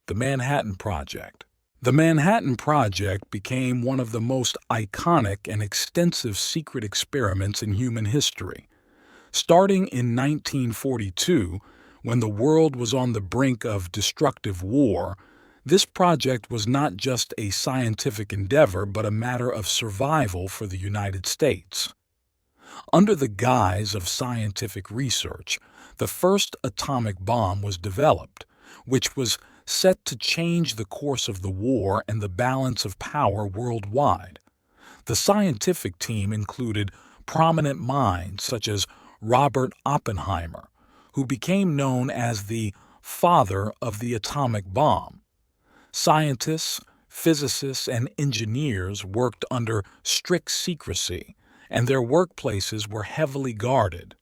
The Manhattan Project. The Manhattan Project became one of the most iconic and extensive secret experiments in human history. Starting in 1942, when the world was on the brink of destructive war, this project was not just a scientific endeavor but a matter of survival for the United States. Under the guise of scientific research, the first atomic bomb was developed, which was set to change the course of the war and the balance of power worldwide. The scientific team included prominent minds such as Robert Oppenheimer, who became known as the father of the atomic bomb. Scientists, physicists, and engineers worked under strict secrecy, and their workplaces were heavily guarded.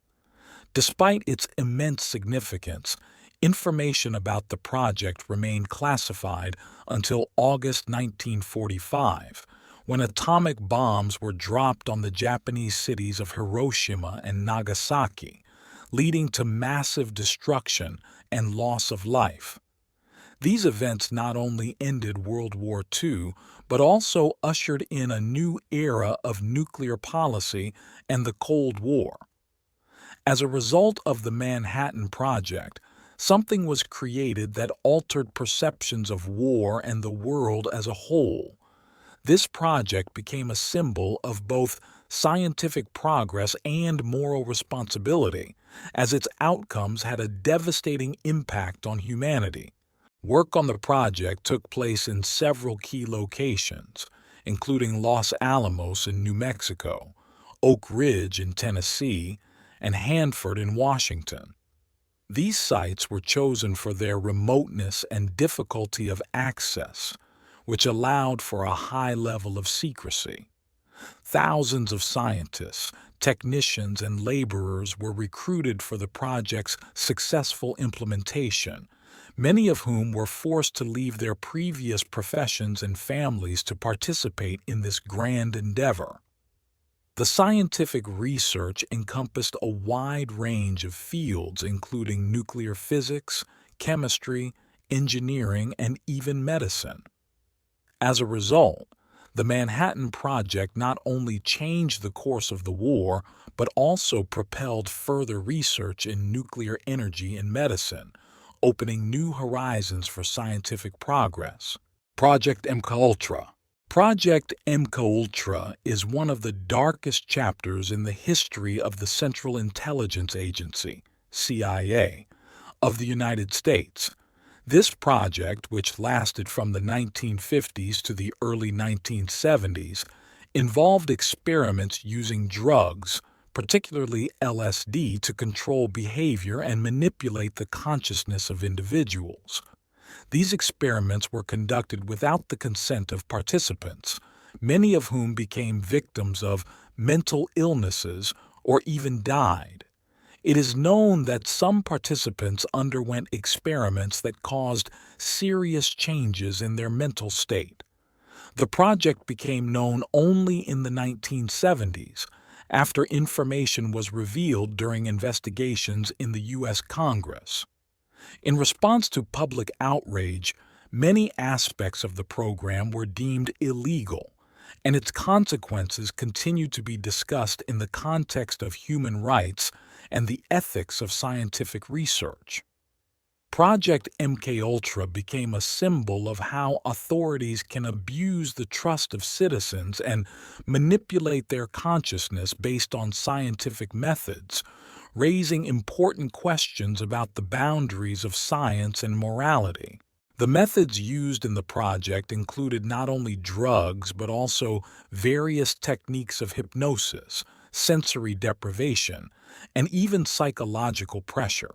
Despite its immense significance, information about the project remained classified until August 1945, when atomic bombs were dropped on the Japanese cities of Hiroshima and Nagasaki, leading to massive destruction and loss of life. These events not only ended World War II, but also ushered in a new era of nuclear policy and the Cold War. As a result of the Manhattan Project, something was created that altered perceptions of war and the world as a whole. This project became a symbol of both scientific progress and moral responsibility, as its outcomes had a devastating impact on humanity. Work on the project took place in several key locations, including Los Alamos in New Mexico, Oak Ridge in Tennessee, and Hanford in Washington. These sites were chosen for their remoteness and difficulty of access, which allowed for a high level of secrecy. Thousands of scientists, technicians, and laborers were recruited for the project's successful implementation, many of whom were forced to leave their previous professions and families to participate in this grand endeavor. The scientific research encompassed a wide range of fields, including nuclear physics, chemistry, engineering, and even medicine. As a result, the Manhattan Project not only changed the course of the war, but also propelled further research in nuclear energy and medicine, opening new horizons for scientific progress. Project MKUltra. Project MKUltra is one of the darkest chapters in the history of the Central Intelligence Agency, CIA, of the United States. This project, which lasted from the 1950s to the early 1970s, involved experiments using drugs, particularly LSD, to control behavior and manipulate the consciousness of individuals. These experiments were conducted without the consent of participants, many of whom became victims of mental illnesses or even died. It is known that some participants underwent experiments that caused serious changes in their mental state. The project became known only in the 1970s, after information was revealed during investigations in the U.S. Congress. In response to public outrage, many aspects of the program were deemed illegal, and its consequences continue to be discussed in the context of human rights and the ethics of scientific research. Project MKUltra became a symbol of how authorities can abuse the trust of citizens and manipulate their consciousness based on scientific methods, raising important questions about the boundaries of science and morality. The methods used in the project included not only drugs but also various techniques of hypnosis, sensory deprivation, and even psychological pressure.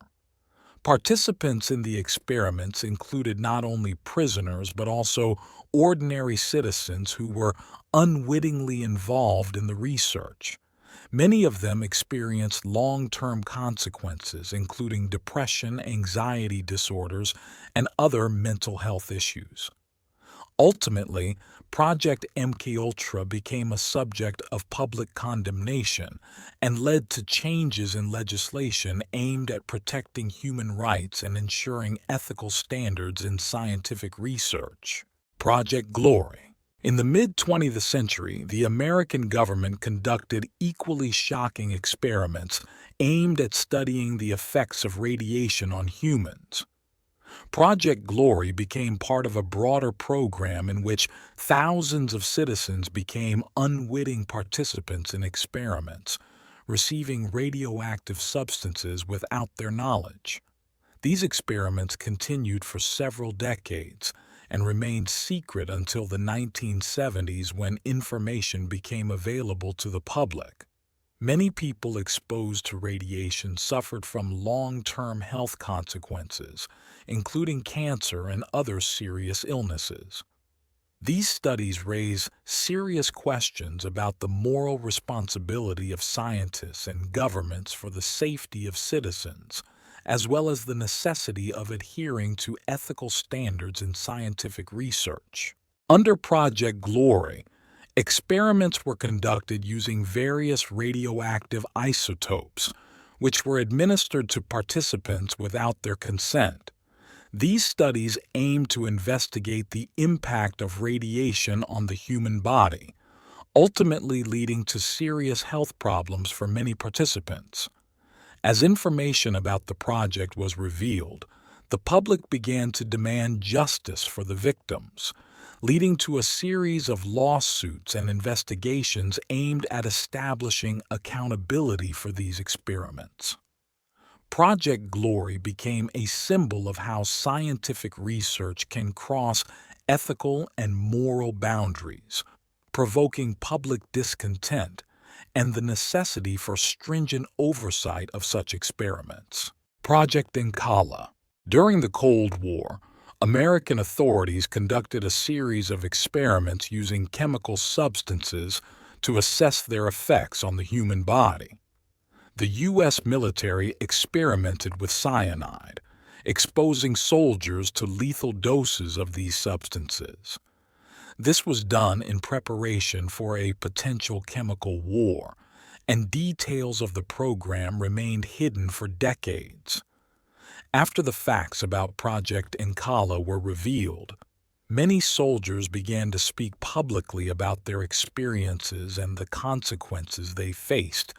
Participants in the experiments included not only prisoners but also ordinary citizens who were unwittingly involved in the research. Many of them experienced long-term consequences, including depression, anxiety disorders, and other mental health issues. Ultimately, Project MKUltra became a subject of public condemnation and led to changes in legislation aimed at protecting human rights and ensuring ethical standards in scientific research. Project Glory. In the mid-20th century, the American government conducted equally shocking experiments aimed at studying the effects of radiation on humans. Project Glory became part of a broader program in which thousands of citizens became unwitting participants in experiments, receiving radioactive substances without their knowledge. These experiments continued for several decades and remained secret until the 1970s when information became available to the public. Many people exposed to radiation suffered from long-term health consequences, including cancer and other serious illnesses. These studies raise serious questions about the moral responsibility of scientists and governments for the safety of citizens, as well as the necessity of adhering to ethical standards in scientific research. Under Project Glory, experiments were conducted using various radioactive isotopes, which were administered to participants without their consent. These studies aimed to investigate the impact of radiation on the human body, ultimately leading to serious health problems for many participants. As information about the project was revealed, the public began to demand justice for the victims, leading to a series of lawsuits and investigations aimed at establishing accountability for these experiments. Project Glory became a symbol of how scientific research can cross ethical and moral boundaries, provoking public discontent and the necessity for stringent oversight of such experiments. Project Incala. During the Cold War, American authorities conducted a series of experiments using chemical substances to assess their effects on the human body. The U.S. military experimented with cyanide, exposing soldiers to lethal doses of these substances. This was done in preparation for a potential chemical war, and details of the program remained hidden for decades. After the facts about Project Incala were revealed, many soldiers began to speak publicly about their experiences and the consequences they faced,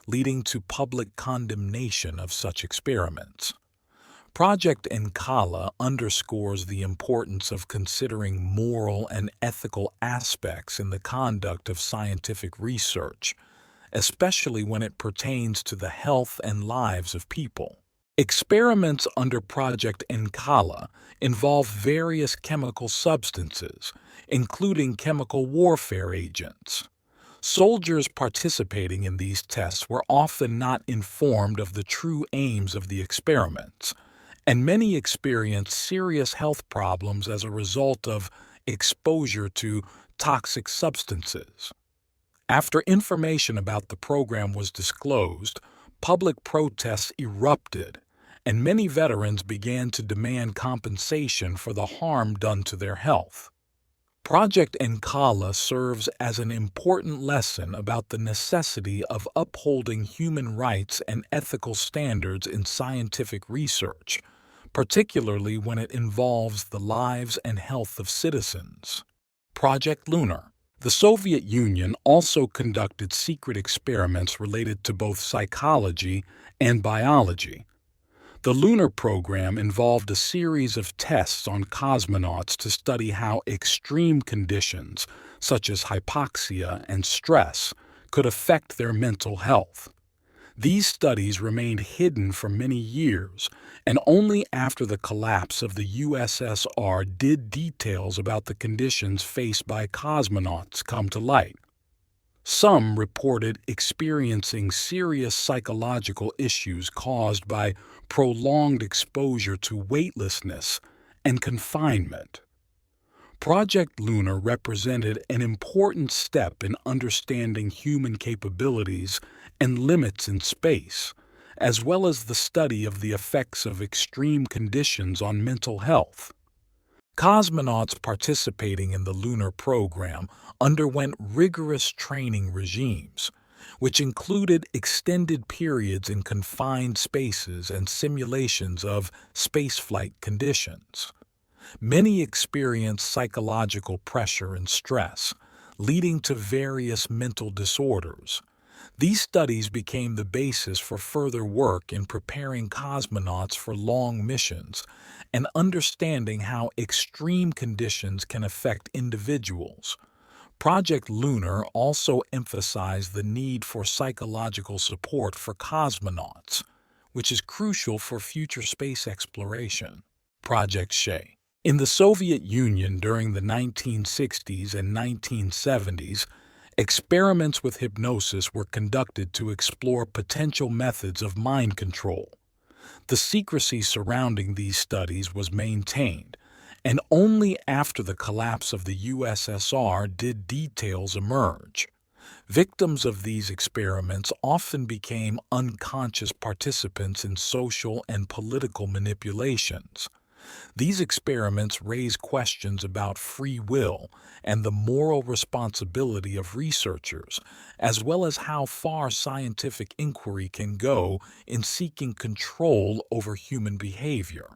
leading to public condemnation of such experiments. Project Incala underscores the importance of considering moral and ethical aspects in the conduct of scientific research, especially when it pertains to the health and lives of people. Experiments under Project Incala involve various chemical substances, including chemical warfare agents. Soldiers participating in these tests were often not informed of the true aims of the experiments, and many experienced serious health problems as a result of exposure to toxic substances. After information about the program was disclosed, public protests erupted, and many veterans began to demand compensation for the harm done to their health. Project Incala serves as an important lesson about the necessity of upholding human rights and ethical standards in scientific research, particularly when it involves the lives and health of citizens. Project Lunar. The Soviet Union also conducted secret experiments related to both psychology and biology. The lunar program involved a series of tests on cosmonauts to study how extreme conditions, such as hypoxia and stress, could affect their mental health. These studies remained hidden for many years, and only after the collapse of the USSR did details about the conditions faced by cosmonauts come to light. Some reported experiencing serious psychological issues caused by prolonged exposure to weightlessness and confinement. Project Lunar represented an important step in understanding human capabilities and limits in space, as well as the study of the effects of extreme conditions on mental health. Cosmonauts participating in the lunar program underwent rigorous training regimes, which included extended periods in confined spaces and simulations of spaceflight conditions. Many experienced psychological pressure and stress, leading to various mental disorders. These studies became the basis for further work in preparing cosmonauts for long missions and understanding how extreme conditions can affect individuals. Project Lunar also emphasized the need for psychological support for cosmonauts, which is crucial for future space exploration. Project Shea. In the Soviet Union during the 1960s and 1970s, experiments with hypnosis were conducted to explore potential methods of mind control. The secrecy surrounding these studies was maintained, and only after the collapse of the USSR did details emerge. Victims of these experiments often became unconscious participants in social and political manipulations. These experiments raise questions about free will and the moral responsibility of researchers, as well as how far scientific inquiry can go in seeking control over human behavior.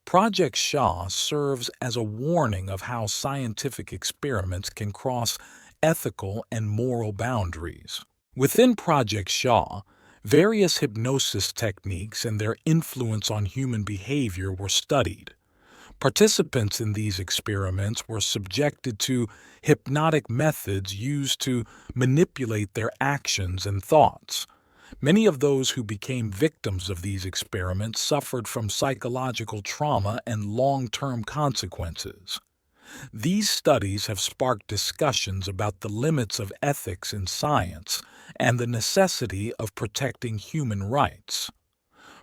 Project Shah serves as a warning of how scientific experiments can cross ethical and moral boundaries. Within Project Shah, various hypnosis techniques and their influence on human behavior were studied. Participants in these experiments were subjected to hypnotic methods used to manipulate their actions and thoughts. Many of those who became victims of these experiments suffered from psychological trauma and long-term consequences. These studies have sparked discussions about the limits of ethics in science and the necessity of protecting human rights.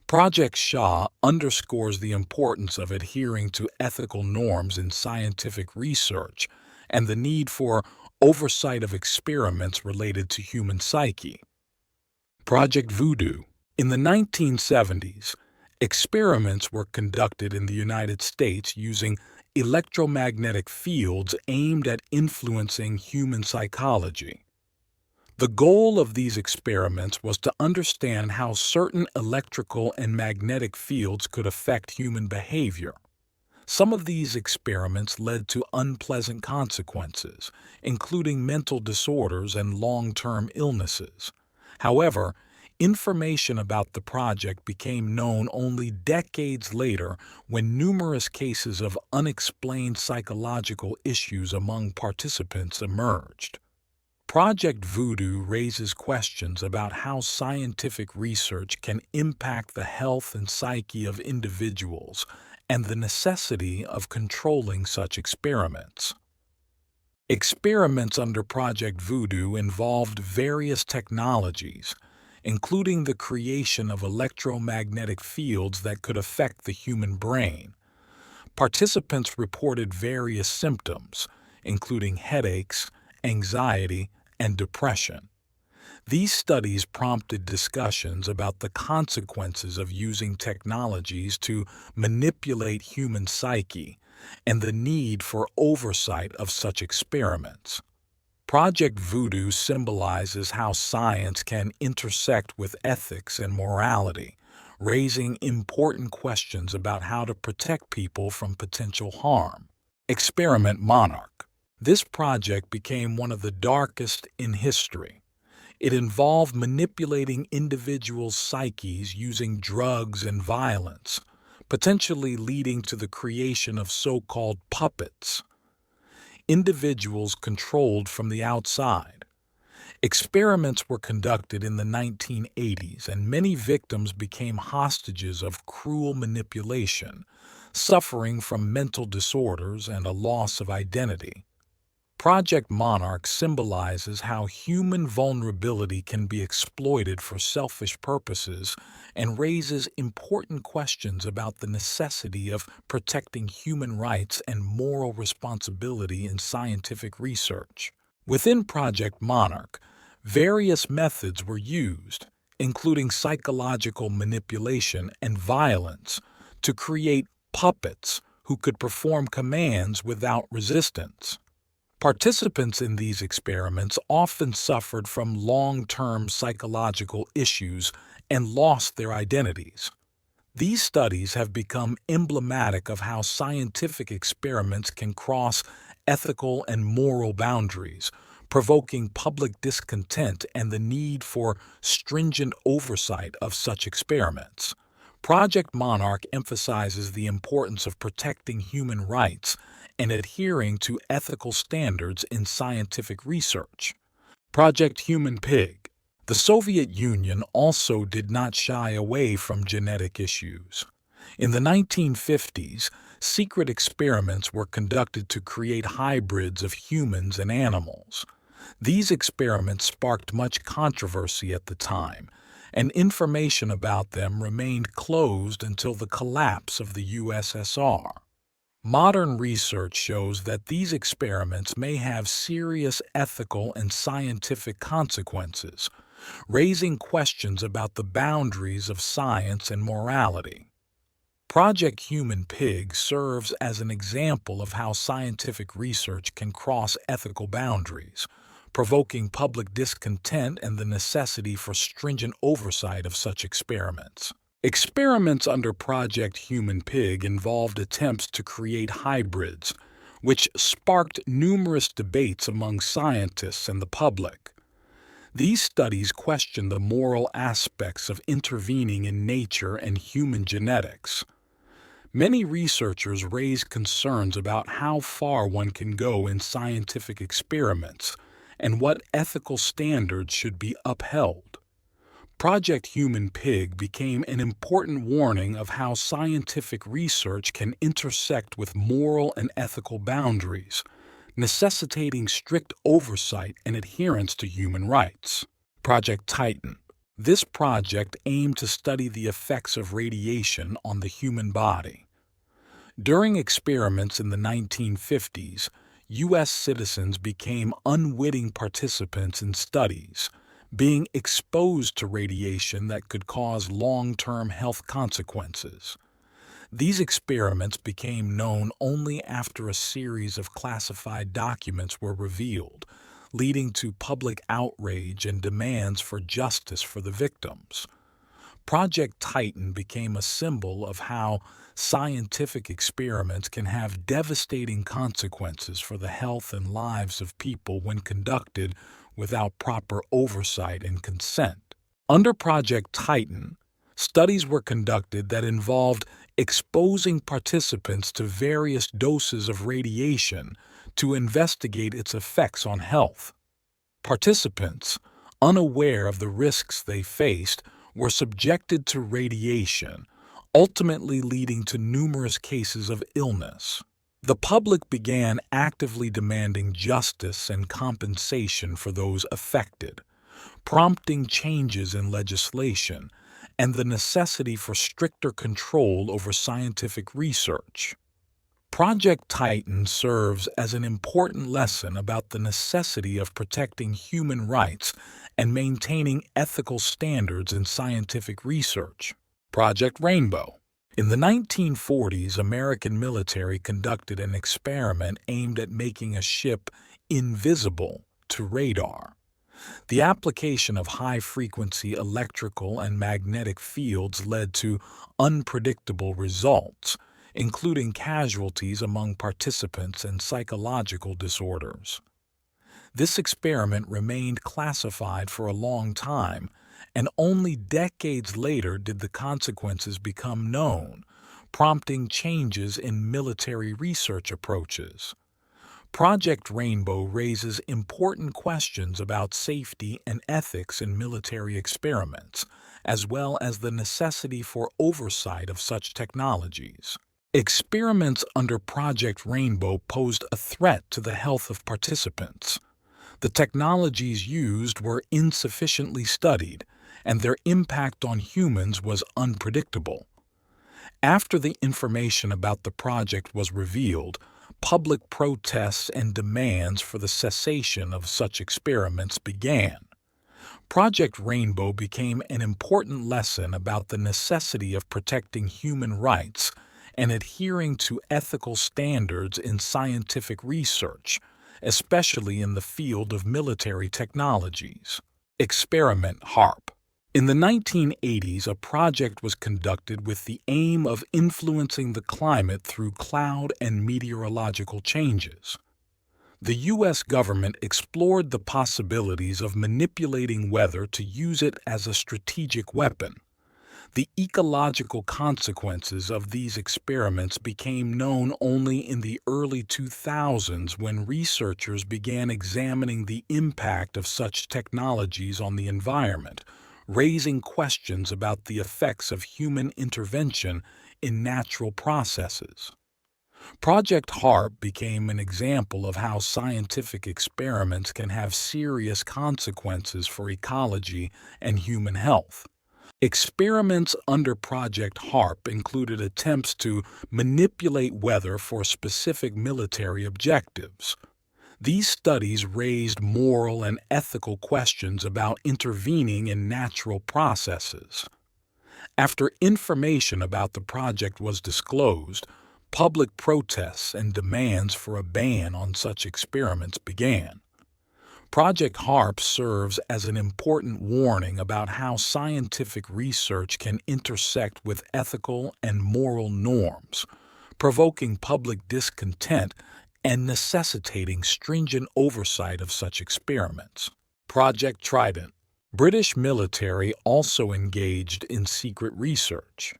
Project Shah underscores the importance of adhering to ethical norms in scientific research and the need for oversight of experiments related to human psyche. Project Voodoo. In the 1970s, experiments were conducted in the United States using electromagnetic fields aimed at influencing human psychology. The goal of these experiments was to understand how certain electrical and magnetic fields could affect human behavior. Some of these experiments led to unpleasant consequences, including mental disorders and long-term illnesses. However, information about the project became known only decades later when numerous cases of unexplained psychological issues among participants emerged. Project Voodoo raises questions about how scientific research can impact the health and psyche of individuals and the necessity of controlling such experiments. Experiments under Project Voodoo involved various technologies, including the creation of electromagnetic fields that could affect the human brain. Participants reported various symptoms, including headaches, anxiety, and depression. These studies prompted discussions about the consequences of using technologies to manipulate human psyche and the need for oversight of such experiments. Project Voodoo symbolizes how science can intersect with ethics and morality, raising important questions about how to protect people from potential harm. Experiment Monarch. This project became one of the darkest in history. It involved manipulating individuals' psyches using drugs and violence, potentially leading to the creation of so-called puppets, individuals controlled from the outside. Experiments were conducted in the 1980s, and many victims became hostages of cruel manipulation, suffering from mental disorders and a loss of identity. Project Monarch symbolizes how human vulnerability can be exploited for selfish purposes and raises important questions about the necessity of protecting human rights and moral responsibility in scientific research. Within Project Monarch, various methods were used, including psychological manipulation and violence, to create puppets who could perform commands without resistance. Participants in these experiments often suffered from long-term psychological issues and lost their identities. These studies have become emblematic of how scientific experiments can cross ethical and moral boundaries, provoking public discontent and the need for stringent oversight of such experiments. Project Monarch emphasizes the importance of protecting human rights and adhering to ethical standards in scientific research. Project Human Pig. The Soviet Union also did not shy away from genetic issues. In the 1950s, secret experiments were conducted to create hybrids of humans and animals. These experiments sparked much controversy at the time, and information about them remained closed until the collapse of the USSR. Modern research shows that these experiments may have serious ethical and scientific consequences, raising questions about the boundaries of science and morality. Project Human Pig serves as an example of how scientific research can cross ethical boundaries, provoking public discontent and the necessity for stringent oversight of such experiments. Experiments under Project Human Pig involved attempts to create hybrids, which sparked numerous debates among scientists and the public. These studies questioned the moral aspects of intervening in nature and human genetics. Many researchers raised concerns about how far one can go in scientific experiments and what ethical standards should be upheld. Project Human Pig became an important warning of how scientific research can intersect with moral and ethical boundaries, necessitating strict oversight and adherence to human rights. Project Titan. This project aimed to study the effects of radiation on the human body. During experiments in the 1950s, U.S. citizens became unwitting participants in studies, being exposed to radiation that could cause long-term health consequences. These experiments became known only after a series of classified documents were revealed, leading to public outrage and demands for justice for the victims. Project Titan became a symbol of how scientific experiments can have devastating consequences for the health and lives of people when conducted without proper oversight and consent. Under Project Titan, studies were conducted that involved exposing participants to various doses of radiation to investigate its effects on health. Participants, unaware of the risks they faced, were subjected to radiation, ultimately leading to numerous cases of illness. The public began actively demanding justice and compensation for those affected, prompting changes in legislation and the necessity for stricter control over scientific research. Project Titan serves as an important lesson about the necessity of protecting human rights and maintaining ethical standards in scientific research. Project Rainbow. In the 1940s, American military conducted an experiment aimed at making a ship invisible to radar. The application of high-frequency electrical and magnetic fields led to unpredictable results, including casualties among participants and psychological disorders. This experiment remained classified for a long time, and only decades later did the consequences become known, prompting changes in military research approaches. Project Rainbow raises important questions about safety and ethics in military experiments, as well as the necessity for oversight of such technologies. Experiments under Project Rainbow posed a threat to the health of participants. The technologies used were insufficiently studied, and their impact on humans was unpredictable. After the information about the project was revealed, public protests and demands for the cessation of such experiments began. Project Rainbow became an important lesson about the necessity of protecting human rights and adhering to ethical standards in scientific research, especially in the field of military technologies. Experiment HARP. In the 1980s, a project was conducted with the aim of influencing the climate through cloud and meteorological changes. The U.S. government explored the possibilities of manipulating weather to use it as a strategic weapon. The ecological consequences of these experiments became known only in the early 2000s when researchers began examining the impact of such technologies on the environment, raising questions about the effects of human intervention in natural processes. Project HARP became an example of how scientific experiments can have serious consequences for ecology and human health. Experiments under Project HARP included attempts to manipulate weather for specific military objectives. These studies raised moral and ethical questions about intervening in natural processes. After information about the project was disclosed, public protests and demands for a ban on such experiments began. Project HARP serves as an important warning about how scientific research can intersect with ethical and moral norms, provoking public discontent and necessitating stringent oversight of such experiments. Project Trident. British military also engaged in secret research.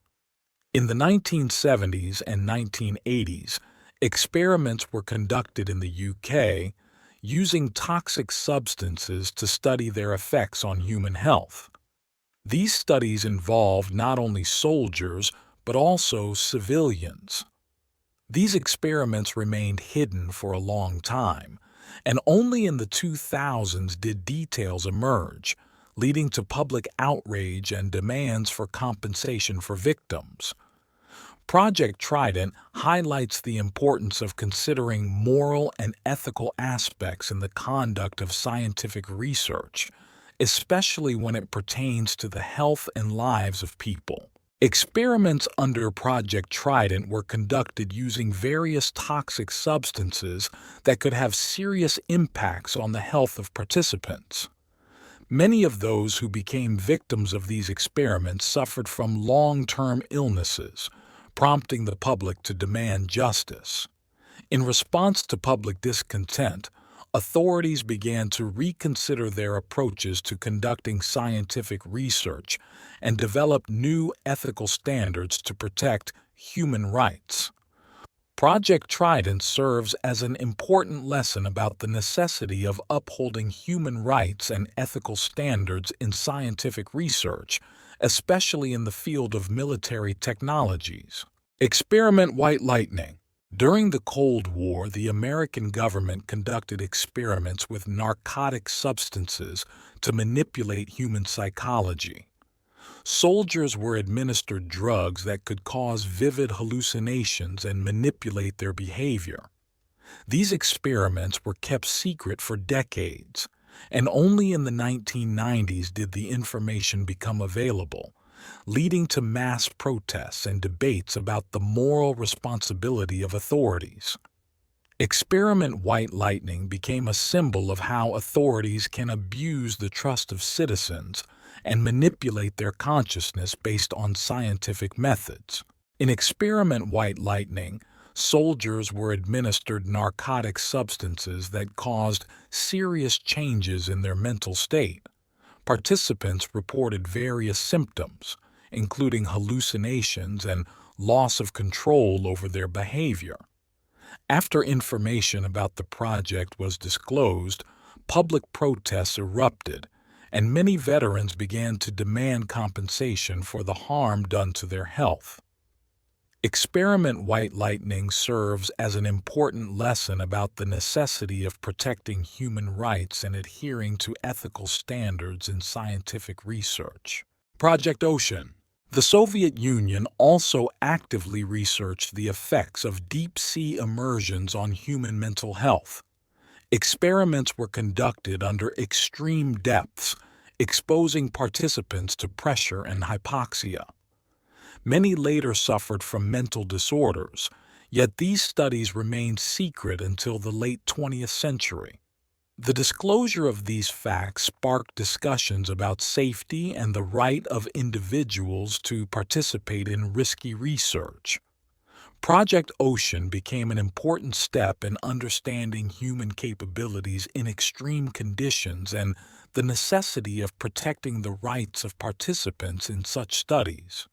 In the 1970s and 1980s, experiments were conducted in the UK using toxic substances to study their effects on human health. These studies involved not only soldiers, but also civilians. These experiments remained hidden for a long time, and only in the 2000s did details emerge, leading to public outrage and demands for compensation for victims. Project Trident highlights the importance of considering moral and ethical aspects in the conduct of scientific research, especially when it pertains to the health and lives of people. Experiments under Project Trident were conducted using various toxic substances that could have serious impacts on the health of participants. Many of those who became victims of these experiments suffered from long-term illnesses, prompting the public to demand justice. In response to public discontent, authorities began to reconsider their approaches to conducting scientific research and develop new ethical standards to protect human rights. Project Trident serves as an important lesson about the necessity of upholding human rights and ethical standards in scientific research, especially in the field of military technologies. Experiment White Lightning. During the Cold War, the American government conducted experiments with narcotic substances to manipulate human psychology. Soldiers were administered drugs that could cause vivid hallucinations and manipulate their behavior. These experiments were kept secret for decades, and only in the 1990s did the information become available, leading to mass protests and debates about the moral responsibility of authorities. Experiment White Lightning became a symbol of how authorities can abuse the trust of citizens and manipulate their consciousness based on scientific methods. In Experiment White Lightning, soldiers were administered narcotic substances that caused serious changes in their mental state. Participants reported various symptoms, including hallucinations and loss of control over their behavior. After information about the project was disclosed, public protests erupted, and many veterans began to demand compensation for the harm done to their health. Experiment White Lightning serves as an important lesson about the necessity of protecting human rights and adhering to ethical standards in scientific research. Project Ocean. The Soviet Union also actively researched the effects of deep-sea immersions on human mental health. Experiments were conducted under extreme depths, exposing participants to pressure and hypoxia. Many later suffered from mental disorders, yet these studies remained secret until the late 20th century. The disclosure of these facts sparked discussions about safety and the right of individuals to participate in risky research. Project Ocean became an important step in understanding human capabilities in extreme conditions and the necessity of protecting the rights of participants in such studies.